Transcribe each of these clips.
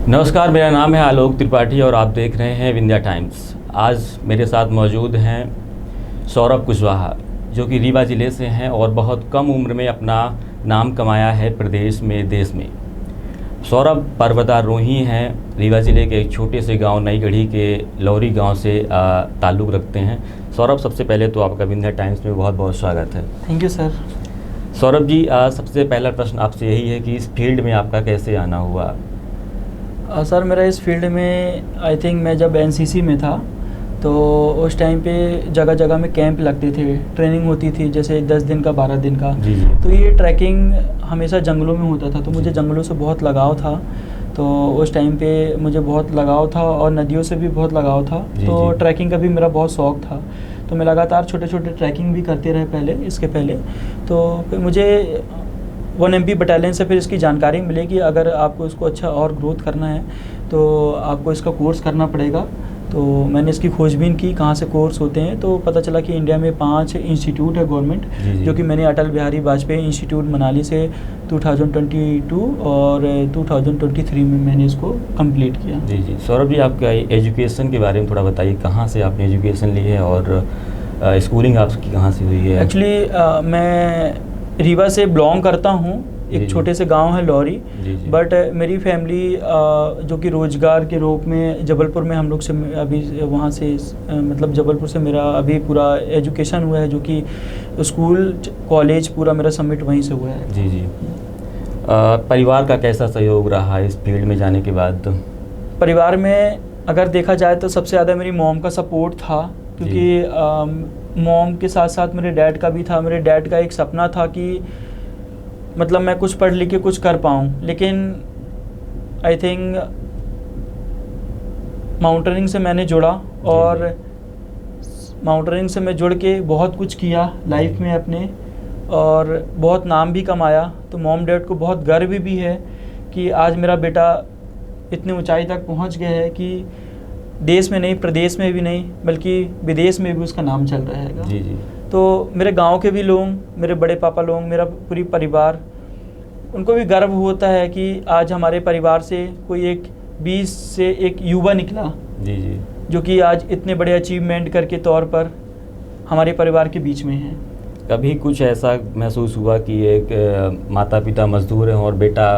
नमस्कार, मेरा नाम है आलोक त्रिपाठी और आप देख रहे हैं विंध्या टाइम्स। आज मेरे साथ मौजूद हैं सौरभ कुशवाहा, जो कि रीवा ज़िले से हैं और बहुत कम उम्र में अपना नाम कमाया है प्रदेश में, देश में। सौरभ पर्वतारोही हैं, रीवा ज़िले के एक छोटे से गांव नई गढ़ी के लौरी गांव से ताल्लुक़ रखते हैं। सौरभ, सबसे पहले तो आपका विंध्या टाइम्स में बहुत बहुत स्वागत है। Thank you sir. Saurabh ji, सबसे पहला प्रश्न आपसे यही है कि इस फील्ड में आपका कैसे आना हुआ? सर, मेरा इस फील्ड में आई थिंक मैं जब एनसीसी में था तो उस टाइम पे जगह जगह में कैंप लगते थे, ट्रेनिंग होती थी, जैसे 10 दिन का 12 दिन का। जी जी। तो ये ट्रैकिंग हमेशा जंगलों में होता था, तो मुझे जंगलों से बहुत लगाव था। तो उस टाइम पे मुझे बहुत लगाव था और नदियों से भी बहुत लगाव था। तो ट्रैकिंग का भी मेरा बहुत शौक़ था। तो मैं लगातार छोटे छोटे ट्रैकिंग भी करते रहे पहले, इसके पहले। तो फिर मुझे 1 MP बटालियन से फिर इसकी जानकारी मिली कि अगर आपको इसको अच्छा और ग्रोथ करना है तो आपको इसका कोर्स करना पड़ेगा। तो मैंने इसकी खोजबीन की, कहाँ से कोर्स होते हैं। तो पता चला कि इंडिया में 5 इंस्टीट्यूट है गवर्नमेंट, जो कि मैंने अटल बिहारी वाजपेयी इंस्टीट्यूट मनाली से 2022 और 2023 में मैंने इसको कंप्लीट किया। जी जी। सौरभ जी, आपका एजुकेशन के बारे में थोड़ा बताइए, कहाँ से आपने एजुकेशन ली है और स्कूलिंग आपकी कहाँ से हुई है? एक्चुअली मैं रीवा से बिलोंग करता हूँ, एक छोटे से गांव है लौरी। बट मेरी फैमिली जो कि रोज़गार के रूप में जबलपुर में हम लोग से अभी वहाँ से मतलब जबलपुर से मेरा अभी पूरा एजुकेशन हुआ है, जो कि स्कूल कॉलेज पूरा मेरा सबमिट वहीं से हुआ है। जी जी। परिवार का कैसा सहयोग रहा इस फील्ड में जाने के बाद? परिवार में अगर देखा जाए तो सबसे ज़्यादा मेरी मॉम का सपोर्ट था, क्योंकि मॉम के साथ साथ मेरे डैड का भी था। मेरे डैड का एक सपना था कि मतलब मैं कुछ पढ़ लिख के कुछ कर पाऊँ, लेकिन आई थिंक माउंटेनिंग से मैंने जुड़ा और माउंटेनिंग से मैं जुड़ के बहुत कुछ किया लाइफ में अपने, और बहुत नाम भी कमाया। तो मॉम डैड को बहुत गर्व भी है कि आज मेरा बेटा इतनी ऊंचाई तक पहुंच गया है कि देश में नहीं, प्रदेश में भी नहीं, बल्कि विदेश में भी उसका नाम चल रहा है। जी जी। तो मेरे गांव के भी लोग, मेरे बड़े पापा लोग, मेरा पूरी परिवार, उनको भी गर्व होता है कि आज हमारे परिवार से कोई एक 20 से एक युवा निकला। जी जी। जो कि आज इतने बड़े अचीवमेंट करके तौर पर हमारे परिवार के बीच में है। कभी कुछ ऐसा महसूस हुआ कि एक माता पिता मजदूर हैं और बेटा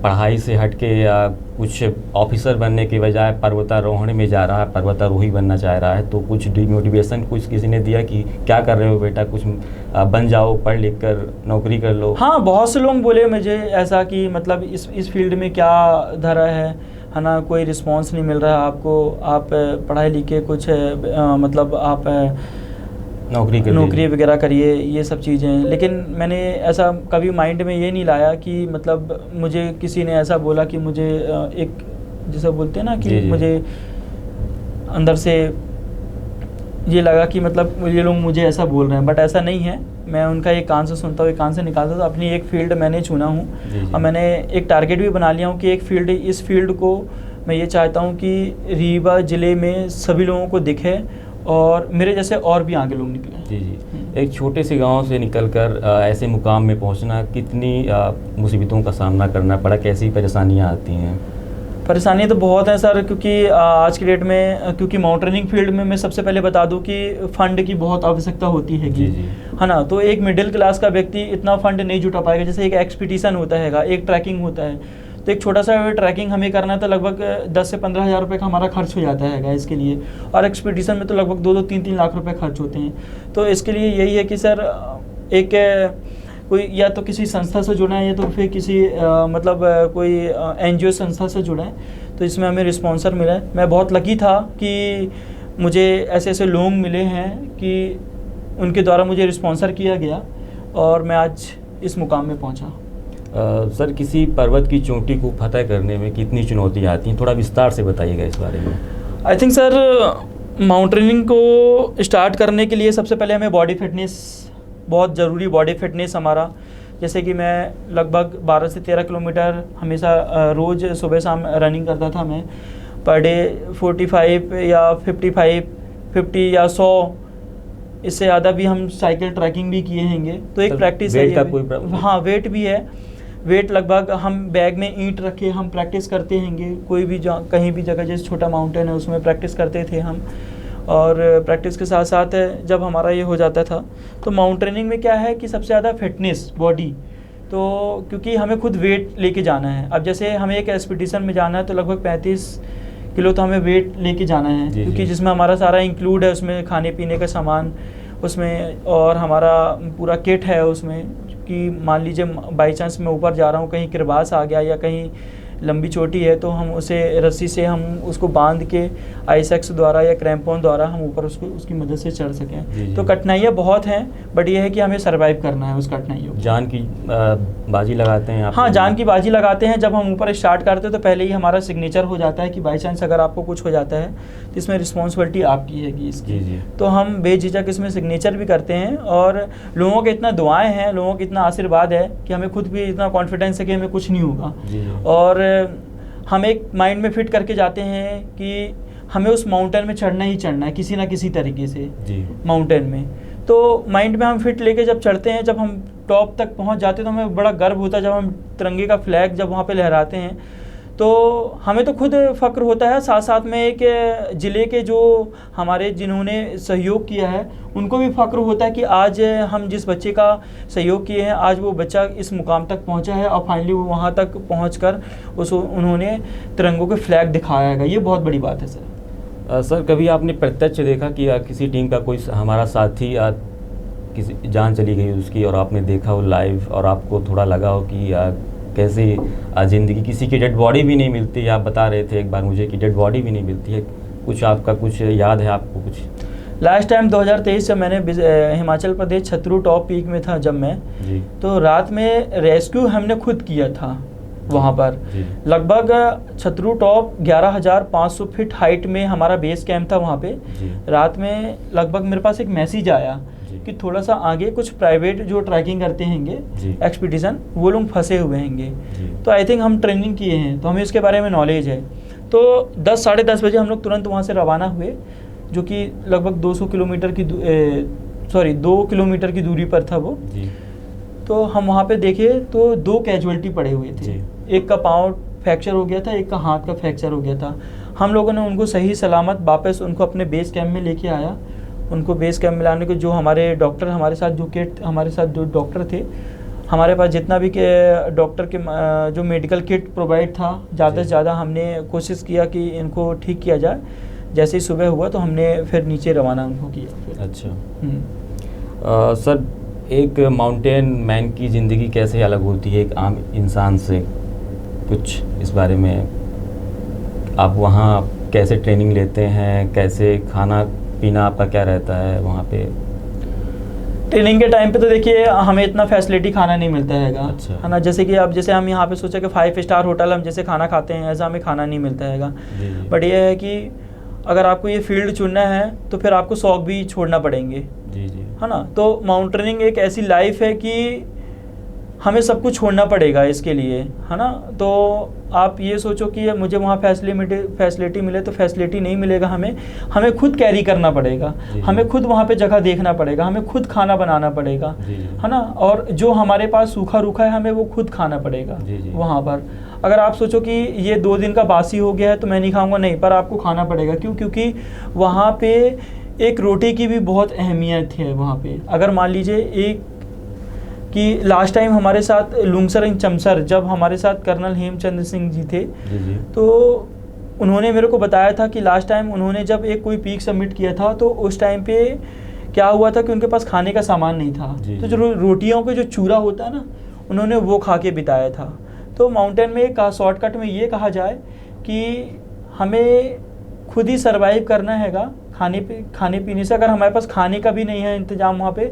पढ़ाई से हट के या कुछ ऑफिसर बनने के बजाय पर्वतारोहण में जा रहा है, पर्वतारोही बनना चाह रहा है, तो कुछ डिमोटिवेशन कुछ किसी ने दिया कि क्या कर रहे हो बेटा, कुछ बन जाओ, पढ़ लिख कर नौकरी कर लो? हाँ, बहुत से लोग बोले मुझे ऐसा कि मतलब इस फील्ड में क्या धरा है ना, कोई रिस्पांस नहीं मिल रहा है आपको, आप पढ़ाई लिख के कुछ मतलब आप नौकरी वगैरह करिए, ये सब चीज़ें। लेकिन मैंने ऐसा कभी माइंड में ये नहीं लाया कि मतलब मुझे किसी ने ऐसा बोला कि मुझे एक जैसा बोलते हैं ना कि मुझे अंदर से ये लगा कि मतलब ये लोग मुझे ऐसा बोल रहे हैं, बट ऐसा नहीं है। मैं उनका एक कान से सुनता हूँ, एक कान से निकालता हूँ। तो अपनी एक फील्ड मैंने चुना हूँ और मैंने एक टारगेट भी बना लिया हूँ कि इस फील्ड को मैं ये चाहता हूँ कि रीवा ज़िले में सभी लोगों को दिखे और मेरे जैसे और भी आगे लोग निकले। जी जी। एक छोटे से गांव से निकलकर ऐसे मुकाम में पहुंचना, कितनी मुसीबतों का सामना करना पड़ा, कैसी परेशानियां आती हैं? परेशानियां तो बहुत हैं सर, क्योंकि आज की डेट में, क्योंकि माउंटेनिंग फील्ड में मैं सबसे पहले बता दूं कि फ़ंड की बहुत आवश्यकता होती है, है ना। तो एक मिडिल क्लास का व्यक्ति इतना फ़ंड नहीं जुटा पाएगा। जैसे एक एक्सपीडिशन होता है, एक ट्रैकिंग होता है, तो एक छोटा सा ट्रैकिंग हमें करना है तो लगभग 10 से 15 हज़ार रुपये का हमारा खर्च हो जाता है इसके लिए। और एक्सपीडिशन में तो लगभग 2-3 लाख रुपए खर्च होते हैं। तो इसके लिए यही है कि सर एक कोई या तो किसी संस्था से जुड़ा है या तो फिर किसी मतलब कोई NGO संस्था से जुड़ा है। तो इसमें हमें रिस्पॉन्सर मिला है। मैं बहुत लकी था कि मुझे ऐसे ऐसे लोग मिले हैं कि उनके द्वारा मुझे रिस्पॉन्सर किया गया और मैं आज इस मुकाम में पहुंचा। सर, किसी पर्वत की चोटी को फतह करने में कितनी चुनौतियाँ आती हैं, थोड़ा विस्तार से बताइएगा इस बारे में। आई थिंक सर, माउंटेनिंग को स्टार्ट करने के लिए सबसे पहले हमें बॉडी फिटनेस बहुत ज़रूरी। बॉडी फिटनेस हमारा, जैसे कि मैं लगभग 12 से 13 किलोमीटर हमेशा रोज़ सुबह शाम रनिंग करता था। मैं पर डे 45 या 50 या 100, इससे ज़्यादा भी हम साइकिल ट्रैकिंग भी किए हैंगे। तो एक प्रैक्टिस है। वेट का कोई हाँ, वेट भी है। वेट लगभग हम बैग में ईंट रखे हम प्रैक्टिस करते हैंगे, कोई भी कहीं भी जगह जैसे छोटा माउंटेन है उसमें प्रैक्टिस करते थे हम। और प्रैक्टिस के साथ साथ जब हमारा ये हो जाता था तो माउंटेनिंग में क्या है कि सबसे ज़्यादा फिटनेस बॉडी, तो क्योंकि हमें खुद वेट लेके जाना है। अब जैसे हमें एक एक्सपीडिशन में जाना है तो लगभग 35 किलो तो हमें वेट लेके जाना है, क्योंकि जिसमें हमारा सारा इंक्लूड है, उसमें खाने पीने का सामान उसमें, और हमारा पूरा किट है उसमें, कि मान लीजिए बाई चांस मैं ऊपर जा रहा हूँ, कहीं किरबास आ गया या कहीं लंबी चोटी है तो हम उसे रस्सी से हम उसको बांध के आइसेक्स द्वारा या क्रैम्पोन द्वारा हम ऊपर उसको उसकी मदद से चढ़ सकें। तो कठिनाइयाँ बहुत हैं, बट ये है कि हमें सर्वाइव करना है उस कठिनाइयों को। जान की बाजी लगाते हैं आप? हाँ, जान की बाजी लगाते हैं। जब हम ऊपर स्टार्ट करते हैं तो पहले ही हमारा सिग्नेचर हो जाता है कि बाई चांस अगर आपको कुछ हो जाता है तो इसमें रिस्पॉन्सिबिलिटी आपकी है कि इसकी। तो हम बेझिझक इसमें सिग्नेचर भी करते हैं, और लोगों के इतना दुआएं हैं, लोगों के इतना आशीर्वाद है कि हमें खुद भी इतना कॉन्फिडेंस है कि हमें कुछ नहीं होगा। और हम एक माइंड में फिट करके जाते हैं कि हमें उस माउंटेन में चढ़ना ही चढ़ना है किसी ना किसी तरीके से माउंटेन में। तो माइंड में हम फिट लेके जब चढ़ते हैं, जब हम टॉप तक पहुंच जाते हैं तो हमें बड़ा गर्व होता है जब हम तिरंगे का फ्लैग जब वहाँ पे लहराते हैं, तो हमें तो खुद फ़ख्र होता है, साथ साथ में एक ज़िले के जो हमारे जिन्होंने सहयोग किया है उनको भी फ़ख्र होता है कि आज हम जिस बच्चे का सहयोग किए हैं आज वो बच्चा इस मुकाम तक पहुंचा है और फाइनली वो वहाँ तक पहुंचकर उन्होंने तिरंगों के फ्लैग दिखाया है। ये बहुत बड़ी बात है सर। सर कभी आपने प्रत्यक्ष देखा कि किसी टीम का कोई हमारा साथी किसी जान चली गई उसकी, और आपने देखा वो लाइव और आपको थोड़ा लगा हो कि कैसे ज़िंदगी, किसी की डेड बॉडी भी नहीं मिलती? आप बता रहे थे एक बार मुझे कि डेड बॉडी भी नहीं मिलती है, कुछ आपका कुछ याद है आपको कुछ? लास्ट टाइम 2023 से मैंने हिमाचल प्रदेश छतरू टॉप पीक में था जब मैं जी। तो रात में रेस्क्यू हमने खुद किया था वहाँ पर। लगभग छतरू टॉप 11,500 फीट हाइट में हमारा बेस कैंप था वहाँ पे। रात में लगभग मेरे पास एक मैसेज आया कि थोड़ा सा आगे कुछ प्राइवेट जो ट्रैकिंग करते हैंगे एक्सपीडिशन, वो लोग फंसे हुए हैंगे। तो आई थिंक हम ट्रेनिंग किए हैं तो हमें इसके बारे में नॉलेज है। तो 10 साढ़े 10 बजे हम लोग तुरंत वहाँ से रवाना हुए, जो कि लगभग 2 किलोमीटर की दूरी पर था वो। तो हम वहाँ पे देखे तो 2 कैजुअलिटी पड़े हुए थे, एक का पाँव फ्रैक्चर हो गया था, एक का हाथ का फ्रैक्चर हो गया था। हम लोगों ने उनको सही सलामत वापस उनको अपने बेस कैंप में लेके आया। उनको बेस कैंप में लाने के जो हमारे डॉक्टर हमारे साथ जो डॉक्टर थे, हमारे पास जितना भी के डॉक्टर के जो मेडिकल किट प्रोवाइड था, ज़्यादा से ज़्यादा हमने कोशिश किया कि इनको ठीक किया जाए। जैसे ही सुबह हुआ तो हमने फिर नीचे रवाना उनको किया। अच्छा। सर एक माउंटेन मैन की ज़िंदगी कैसे अलग होती है एक आम इंसान से, कुछ इस बारे में? आप वहाँ कैसे ट्रेनिंग लेते हैं, कैसे खाना पीना आपका क्या रहता है वहाँ पे? ट्रेनिंग के टाइम पे तो देखिए हमें इतना फैसिलिटी खाना नहीं मिलता हैगा। अच्छा। है ना, जैसे कि अब जैसे हम यहाँ पे सोचा कि 5 स्टार होटल हम जैसे खाना खाते हैं, ऐसा हमें खाना नहीं मिलता हैगा। बट ये है कि अगर आपको ये फील्ड चुनना है तो फिर आपको शौक भी छोड़ना पड़ेंगे। है ना, तो माउंटेनिंग एक ऐसी लाइफ है कि हमें सब कुछ छोड़ना पड़ेगा इसके लिए, है ना। तो आप ये सोचो कि मुझे वहाँ फैसिलिटी मिले तो फैसिलिटी नहीं मिलेगा, हमें खुद कैरी करना पड़ेगा, हमें खुद वहाँ पे जगह देखना पड़ेगा, हमें खुद खाना बनाना पड़ेगा, है ना। और जो हमारे पास सूखा रूखा है हमें वो खुद खाना पड़ेगा वहाँ पर। अगर आप सोचो कि ये 2 दिन का बासी हो गया है तो मैं नहीं खाऊंगा, नहीं, पर आपको खाना पड़ेगा। क्यों? क्योंकि वहाँ पे एक रोटी की भी बहुत अहमियत है वहाँ पे। अगर मान लीजिए एक कि लास्ट टाइम हमारे साथ लुंगसर चमसर जब हमारे साथ कर्नल हेमचंद्र सिंह जी थे, तो उन्होंने मेरे को बताया था कि लास्ट टाइम उन्होंने जब एक कोई पीक सबमिट किया था तो उस टाइम पे क्या हुआ था कि उनके पास खाने का सामान नहीं था। तो जो रोटियों का जो चूरा होता है ना, उन्होंने वो खा के बिताया था। तो माउंटेन में एक शॉर्टकट में ये कहा जाए कि हमें खुद ही सर्वाइव करना हैगा खाने पीने से। अगर हमारे पास खाने का भी नहीं है इंतजाम वहाँ पे,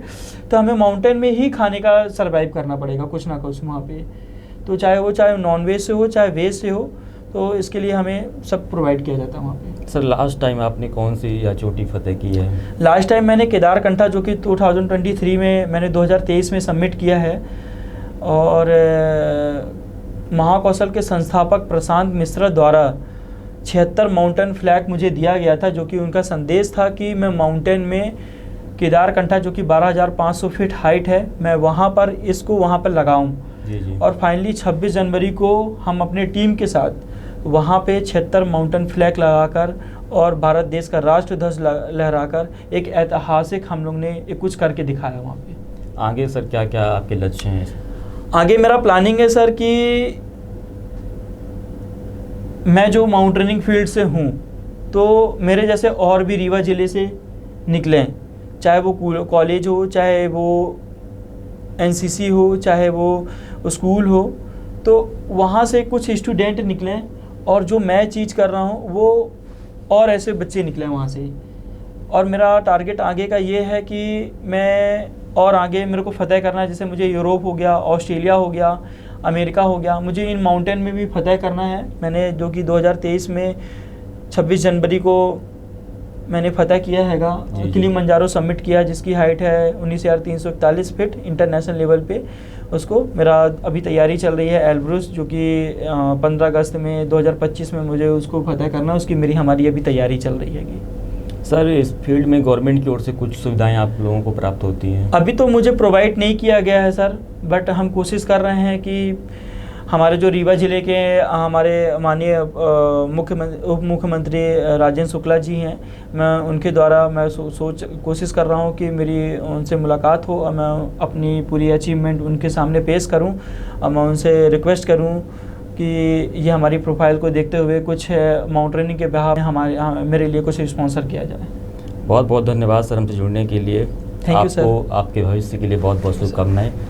तो हमें माउंटेन में ही खाने का सर्वाइव करना पड़ेगा कुछ ना कुछ वहाँ पे। तो चाहे नॉन वेज से हो चाहे वेज से हो, तो इसके लिए हमें सब प्रोवाइड किया जाता है वहाँ पे। सर लास्ट टाइम आपने कौन सी चोटी फतेह की है? लास्ट टाइम मैंने केदारकंठा, जो कि 2023 में मैंने 2023 में सबमिट किया है। और महाकौशल के संस्थापक प्रशांत मिश्रा द्वारा 76 माउंटेन फ्लैग मुझे दिया गया था, जो कि उनका संदेश था कि मैं माउंटेन में केदारकंठा जो कि 12,500 फीट हाइट है, मैं वहाँ पर इसको वहाँ पर लगाऊँ। जी जी। और फाइनली 26 जनवरी को हम अपने टीम के साथ वहाँ पे 76 माउंटेन फ्लैग लगाकर और भारत देश का राष्ट्र ध्वज लहराकर एक ऐतिहासिक हम लोग ने एक कुछ करके दिखाया वहाँ पे। आगे सर क्या क्या आपके लक्ष्य हैं? आगे मेरा प्लानिंग है सर कि मैं जो माउंटेनिंग फील्ड से हूँ तो मेरे जैसे और भी रीवा ज़िले से निकलें, चाहे वो कॉलेज हो, चाहे वो एनसीसी हो, चाहे वो स्कूल हो, तो वहाँ से कुछ स्टूडेंट निकलें और जो मैं चीज़ कर रहा हूँ वो और ऐसे बच्चे निकलें वहाँ से। और मेरा टारगेट आगे का ये है कि मैं और आगे मेरे को फतह करना है, जैसे मुझे यूरोप हो गया, ऑस्ट्रेलिया हो गया, अमेरिका हो गया, मुझे इन माउंटेन में भी फतह करना है। मैंने जो कि 2023 में 26 जनवरी को मैंने फतह किया हैगा, किलिमंजारो सबमिट किया, जिसकी हाइट है 19,341 फीट इंटरनेशनल लेवल पे। उसको मेरा अभी तैयारी चल रही है एल्ब्रुस, जो कि 15 अगस्त में 2025 में मुझे उसको फतह करना है, उसकी हमारी अभी तैयारी चल रही हैगी। सर इस फील्ड में गवर्नमेंट की ओर से कुछ सुविधाएं आप लोगों को प्राप्त होती हैं? अभी तो मुझे प्रोवाइड नहीं किया गया है सर, बट हम कोशिश कर रहे हैं कि हमारे जो रीवा ज़िले के हमारे माननीय उप मुख्यमंत्री राजेंद्र शुक्ला जी हैं, मैं उनके द्वारा मैं कोशिश कर रहा हूं कि मेरी उनसे मुलाकात हो और मैं अपनी पूरी अचीवमेंट उनके सामने पेश करूं और मैं उनसे रिक्वेस्ट करूं कि ये हमारी प्रोफाइल को देखते हुए कुछ माउंटेनिंग के बिहाफ मेरे लिए कुछ स्पॉन्सर किया जाए। बहुत बहुत धन्यवाद सर हमसे जुड़ने के लिए। Thank you sir. आपको आपके भविष्य के लिए बहुत बहुत शुभकामनाएं।